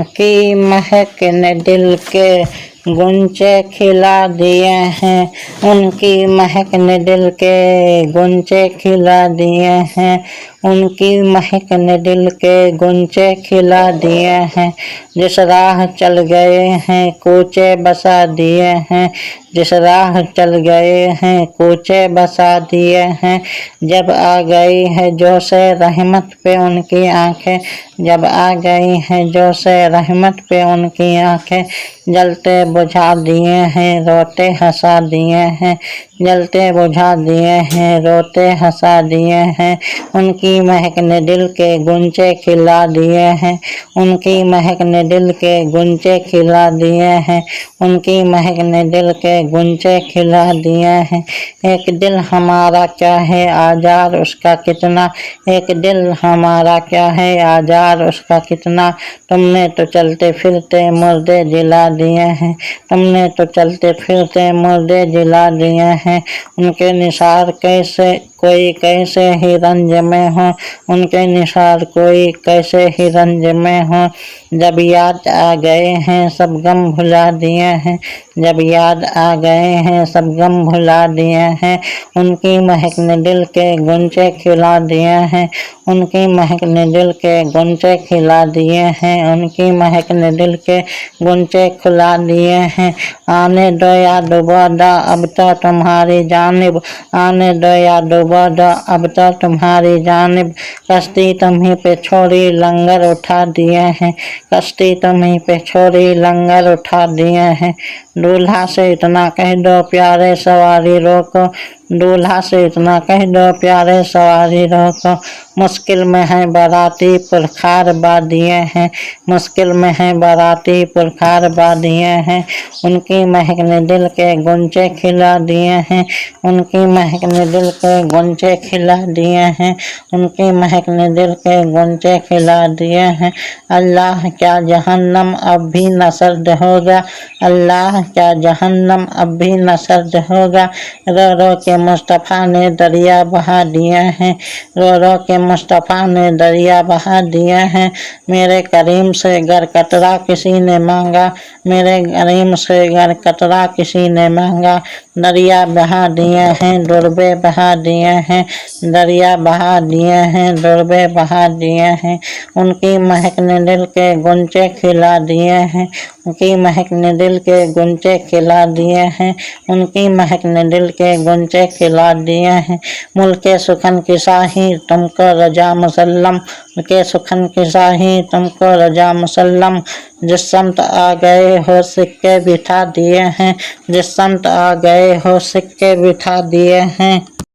की महक ने दिल के गुंचे खिला दिए हैं, उनकी महक ने दिल के गुंचे खिला दिए हैं, उनकी महक ने दिल के गुंचे खिला दिए हैं। जिस राह चल गए हैं कोचे बसा दिए हैं, जिस राह चल गए हैं कोचे बसा दिए हैं। जब आ गई है जोशे रहमत पे उनकी आंखें, जब आ गई है जोशे रहमत पे उनकी आंखें, जलते बुझा दिए हैं रोते हंसा दिए हैं, जलते बुझा दिए हैं रोते हंसा दिए हैं। उनकी महक ने दिल के गुंचे खिला दिए हैं, उनकी महक ने दिल के गुंचे खिला दिए हैं, उनकी महक ने दिल के गुंचे खिला दिए हैं। एक दिल हमारा क्या है आजार उसका कितना, एक दिल हमारा क्या है आजार उसका कितना, तुमने तो चलते फिरते मुर्दे जिला दिए हैं, तुमने तो चलते फिरते मुर्दे जिला दिए हैं। उनके निसार कैसे कोई कैसे ही रंज में हो, उनके निसार कोई कैसे ही रंज में हो। जब याद आ गए हैं सब गम भुला दिए हैं, जब याद आ गए हैं सब गम भुला दिए हैं। उनकी महक ने दिल के गुंचे खिला दिए हैं, उनकी महक ने दिल के गुंचे खिला दिए हैं, उनकी महक ने दिल के गुंचे खिला दिए हैं। आने दो या डुबोदा अब तो तुम्हारी जानिब, आने दो या डुबोदा अब तो तुम्हारी जानिब। कश्ती तुम्हीं पे छोड़ी लंगर उठा दिए हैं, कश्ती तुम्हीं पे छोड़ी लंगर उठा दिए हैं। दूल्हा से इतना कह दो प्यारे सवारी रोको, दूल्हा से इतना कह दो प्यारे सवारी रोको। मुश्किल में है बाराती पुरखार बादिए हैं, मुश्किल में है बाराती पुरखार बादिए हैं। उनकी महक ने दिल के गुंचे खिला दिए हैं, उनकी महक ने दिल के गुंचे खिला दिए हैं, उनकी महक ने दिल के गुंचे खिला दिए हैं। अल्लाह क्या जहन्नम अब भी न सर्द होगा, अल्लाह क्या जहन्नम अब भी न सर्द होगा। रो रो के मुस्तफ़ा ने दरिया बहा दिए हैं, रो रो के मुस्तफ़ा ने दरिया बहा दिए हैं। मेरे करीम से गर कतरा किसी ने मांगा, मेरे करीम से गर कतरा किसी ने मांगा। दरिया बहा दिए हैं डुरबे बहा दिए हैं, दरिया बहा दिए हैं डुरबे बहा दिए हैं। उनकी महक ने दिल के गुंचे खिला दिए हैं, उनकी महक ने दिल के गुंचे खिला दिए हैं, उनकी महक ने दिल के गुंचे खिला दिए हैं। मुल्के सुखन की शाही तुमको रजा मुसल्लम, मुल्के सुखन की शाही तुमको रजा मुसल्लम। जिस समत आ गए हो सिक्के बिठा दिए हैं, जिस समत आ गए हो सिक्के बिठा दिए हैं।